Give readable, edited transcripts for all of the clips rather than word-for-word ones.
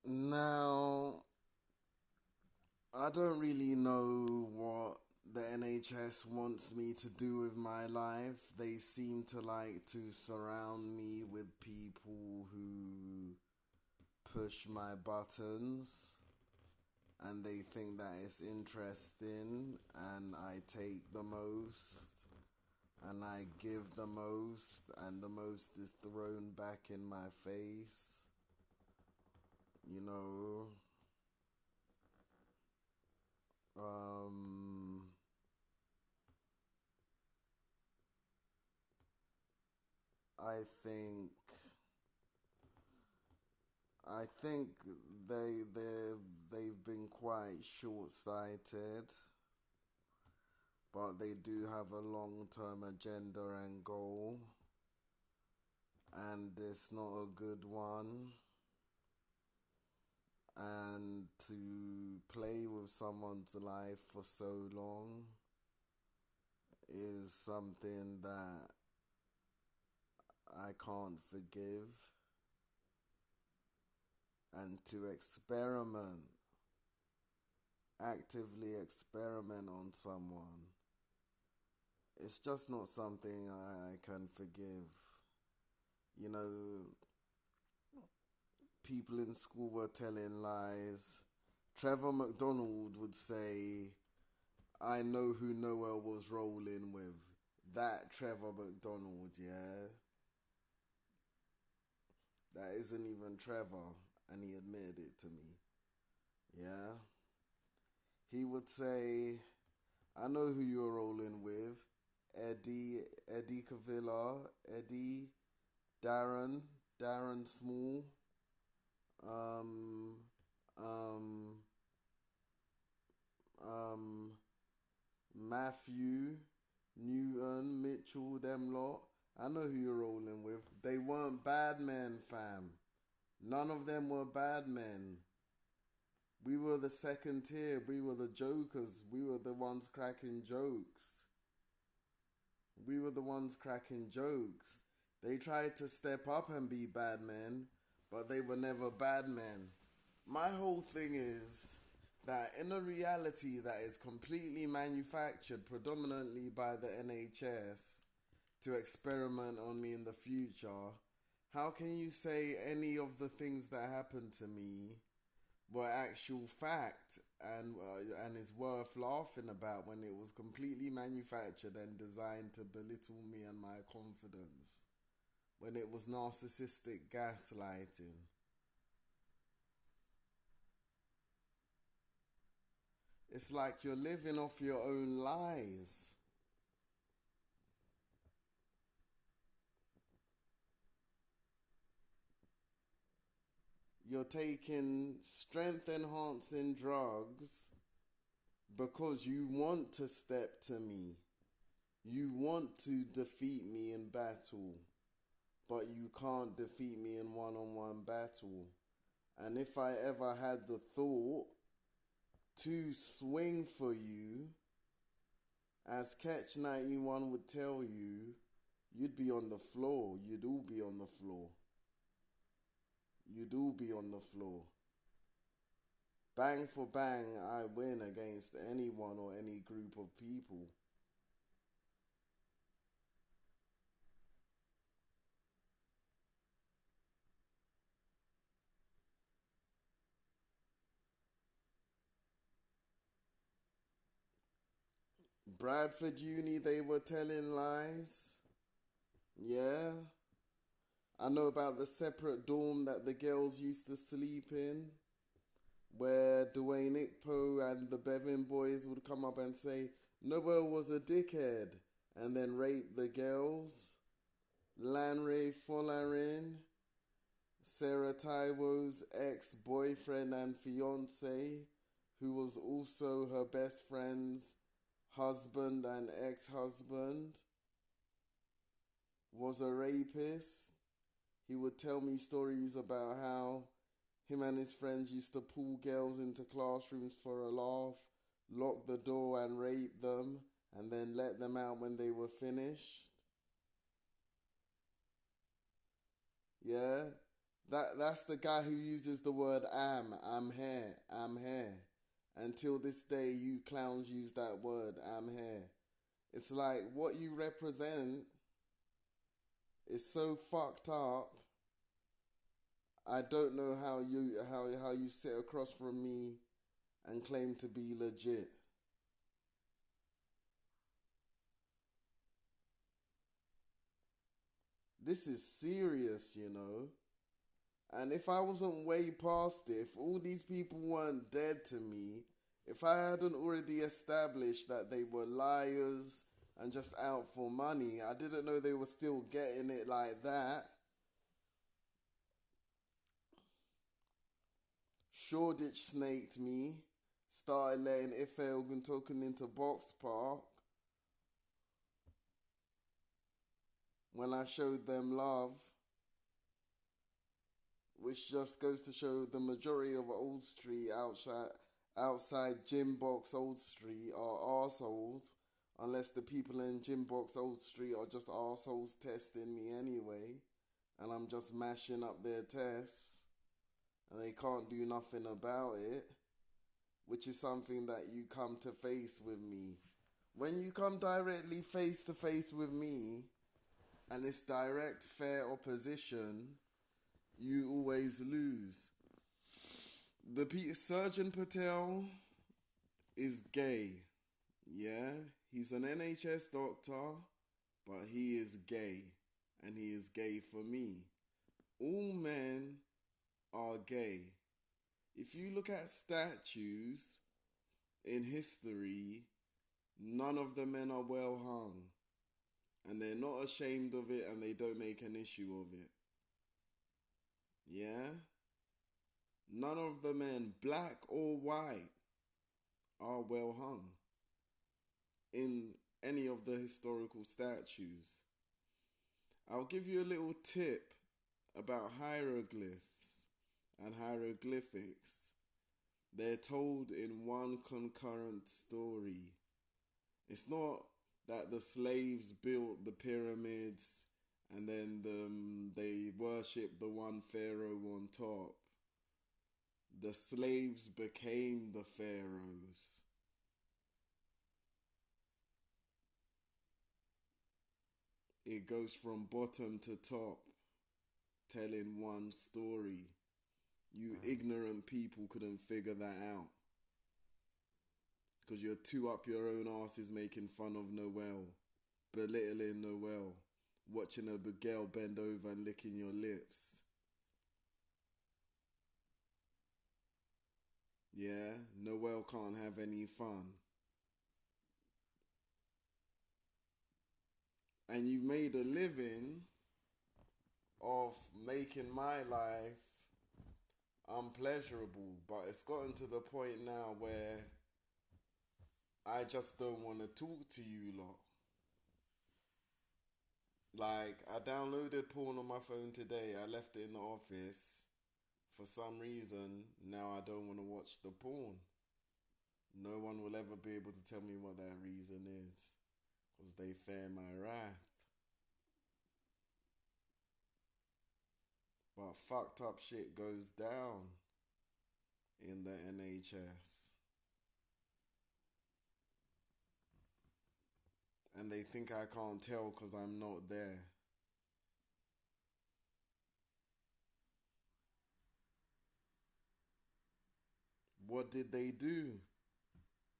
Now, I don't really know what the NHS wants me to do with my life. They seem to like to surround me with people who push my buttons and they think that it's interesting and I take the most and I give the most and the most is thrown back in my face. You know, um, I think I think they've been quite short-sighted, but they do have a long-term agenda and goal, and it's not a good one. And to play with someone's life for so long is something that I can't forgive. And to actively experiment on someone, it's just not something I can forgive. You know, people in school were telling lies. Trevor McDonald would say, I know who Noel was rolling with. That Trevor McDonald, yeah? That isn't even Trevor, and he admitted it to me, yeah? He would say, I know who you're rolling with. Eddie Cavilla, Darren Small, um, um, um, Matthew, Newton, Mitchell, them lot. I know who you're rolling with. They weren't bad men, fam. None of them were bad men. We were the second tier. We were the jokers. We were the ones cracking jokes. We were the ones cracking jokes. They tried to step up and be bad men, but they were never bad men. My whole thing is that in a reality that is completely manufactured predominantly by the NHS to experiment on me in the future, how can you say any of the things that happened to me were actual fact and is worth laughing about when it was completely manufactured and designed to belittle me and my confidence, when it was narcissistic gaslighting? It's like you're living off your own lies. You're taking strength enhancing drugs because you want to step to me. You want to defeat me in battle, but you can't defeat me in one-on-one battle. And if I ever had the thought to swing for you, as Catch 91 would tell you, you'd be on the floor. You'd all be on the floor. You'd all be on the floor. Bang for bang, I win against anyone or any group of people. Bradford Uni, they were telling lies. Yeah. I know about the separate dorm that the girls used to sleep in, where Dwayne Ikpo and the Bevan boys would come up and say, Noel was a dickhead, and then rape the girls. Lanre Folarin, Sarah Taiwo's ex-boyfriend and fiance, who was also her best friend's husband and ex-husband, was a rapist. He would tell me stories about how him and his friends used to pull girls into classrooms for a laugh, lock the door and rape them, and then let them out when they were finished. Yeah? That's the guy who uses the word I'm here, I'm here. Until this day, you clowns use that word, I'm here. It's like what you represent is so fucked up. I don't know how you sit across from me and claim to be legit. This is serious, you know. And if I wasn't way past it, if all these people weren't dead to me, if I hadn't already established that they were liars and just out for money, I didn't know they were still getting it like that. Shoreditch snaked me, started letting Noel Oguntokun into Box Park when I showed them love, which just goes to show the majority of Old Street outside Gym Box Old Street are arseholes, unless the people in Gym Box Old Street are just arseholes testing me anyway, and I'm just mashing up their tests, and they can't do nothing about it, which is something that you come to face with me. When you come directly face to face with me, and it's direct, fair opposition, you always lose. Surgeon Patel is gay. Yeah, he's an NHS doctor, but he is gay, and he is gay for me. All men are gay. If you look at statues in history, none of the men are well hung, and they're not ashamed of it, and they don't make an issue of it. Yeah? None of the men, black or white, are well hung in any of the historical statues. I'll give you a little tip about hieroglyphs and hieroglyphics. They're told in one concurrent story. It's not that the slaves built the pyramids and then they worshipped the one pharaoh on top. The slaves became the pharaohs. It goes from bottom to top, telling one story. You ignorant people couldn't figure that out. Because you're too up your own asses making fun of Noel, belittling Noel, watching a girl bend over and licking your lips. Yeah, Noel can't have any fun. And you've made a living of making my life unpleasurable, but it's gotten to the point now where I just don't want to talk to you lot. Like, I downloaded porn on my phone today, I left it in the office. For some reason, now I don't want to watch the porn. No one will ever be able to tell me what that reason is, because they fear my wrath. But fucked up shit goes down in the NHS. And they think I can't tell because I'm not there. What did they do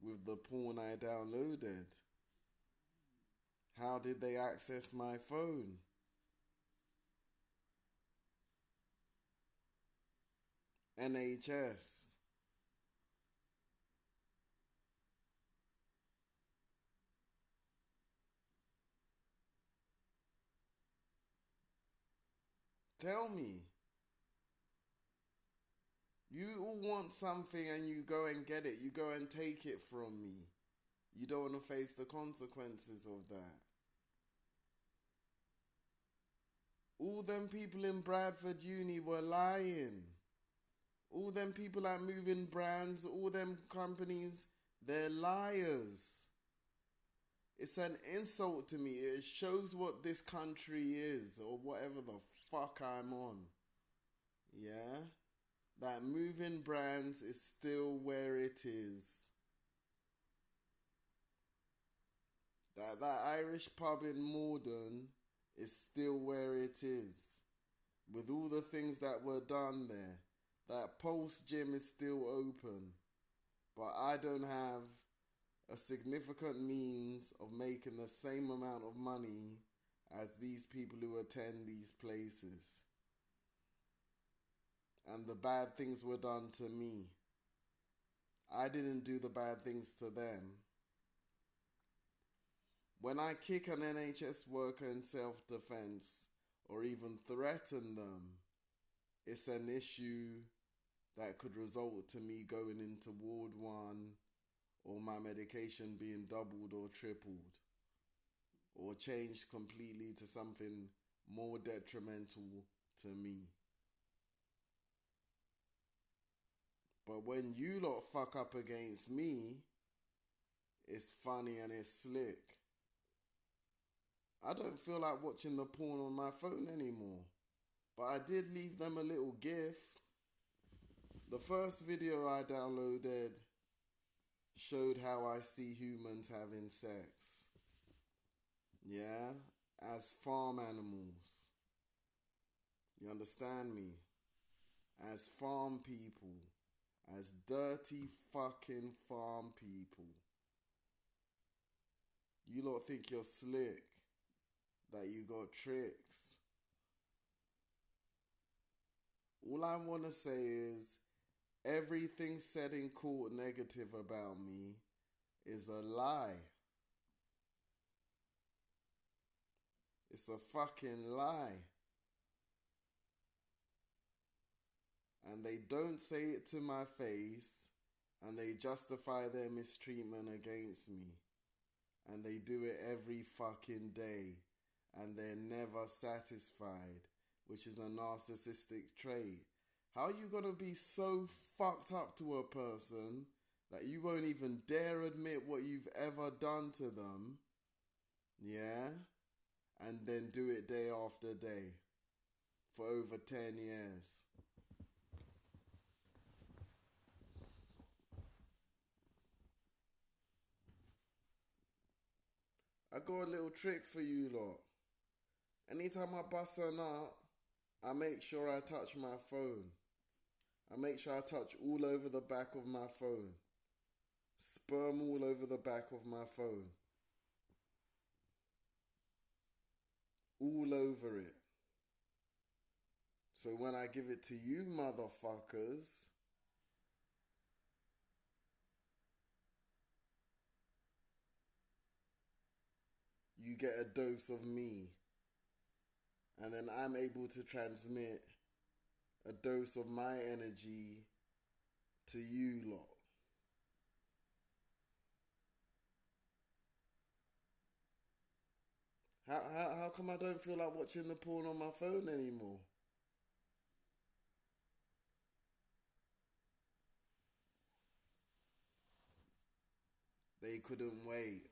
with the porn I downloaded? How did they access my phone? NHS. Tell me. You all want something and you go and get it. You go and take it from me. You don't want to face the consequences of that. All them people in Bradford Uni were lying. All them people at Moving Brands, all them companies, they're liars. It's an insult to me. It shows what this country is, or whatever the fuck I'm on. yeah, that moving brands is still where it is. That Irish pub in Morden is still where it is. With all the things that were done there. That Pulse gym is still open. But I don't have a significant means of making the same amount of money as these people who attend these places. And the bad things were done to me. I didn't do the bad things to them. When I kick an NHS worker in self-defense or even threaten them, it's an issue that could result to me going into Ward 1 or my medication being doubled or tripled or changed completely to something more detrimental to me. But when you lot fuck up against me, it's funny and it's slick. I don't feel like watching the porn on my phone anymore. But I did leave them a little gift. The first video I downloaded showed how I see humans having sex. Yeah, as farm animals. You understand me? As farm people. As dirty fucking farm people. You lot think you're slick. That you got tricks. All I want to say is everything said in court negative about me is a lie. It's a fucking lie. And they don't say it to my face, and they justify their mistreatment against me. And they do it every fucking day. And they're never satisfied, which is a narcissistic trait. How are you gonna be so fucked up to a person that you won't even dare admit what you've ever done to them, yeah? And then do it day after day for over 10 years. I got a little trick for you lot. Anytime I bust a nut, I make sure I touch my phone. I make sure I touch all over the back of my phone. Sperm all over the back of my phone. All over it. So when I give it to you motherfuckers, you get a dose of me. And then I'm able to transmit a dose of my energy to you lot. How come I don't feel like watching the porn on my phone anymore? They couldn't wait.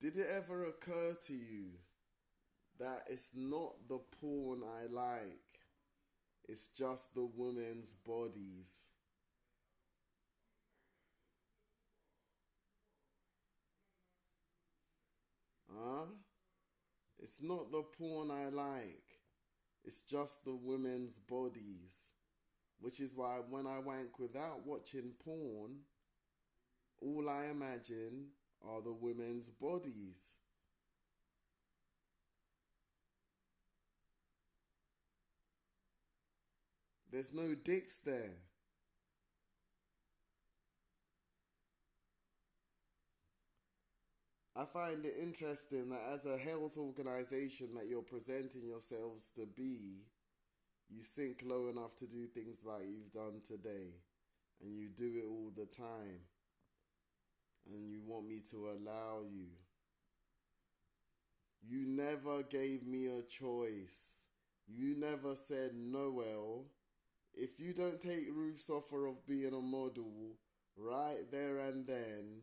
Did it ever occur to you that it's not the porn I like, it's just the women's bodies? Huh? It's not the porn I like, it's just the women's bodies. Which is why when I wank without watching porn, all I imagine are the women's bodies. There's no dicks there. I find it interesting that as a health organization that you're presenting yourselves to be, you sink low enough to do things like you've done today. And you do it all the time. And you want me to allow you. You never gave me a choice. You never said, Noel, if you don't take Ruth's offer of being a model right there and then,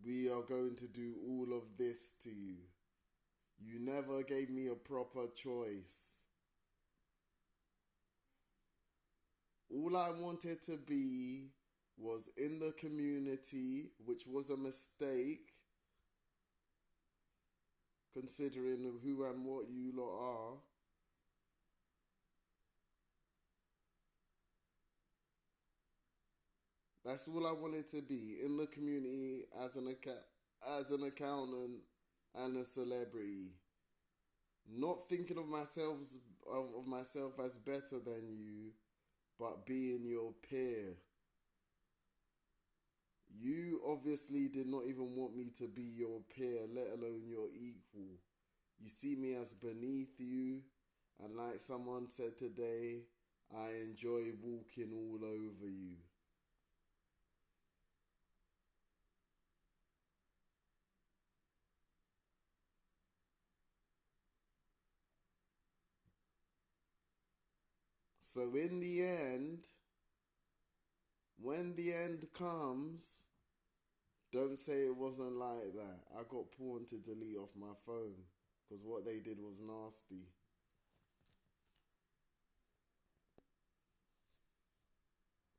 we are going to do all of this to you. You never gave me a proper choice. All I wanted to be was in the community, which was a mistake, considering who and what you lot are. That's all I wanted to be, in the community as as an accountant and a celebrity. Not thinking of myself as better than you, but being your peer. You obviously did not even want me to be your peer, let alone your equal. You see me as beneath you, and like someone said today, I enjoy walking all over you. So in the end, when the end comes, don't say it wasn't like that. I got porn to delete off my phone because what they did was nasty.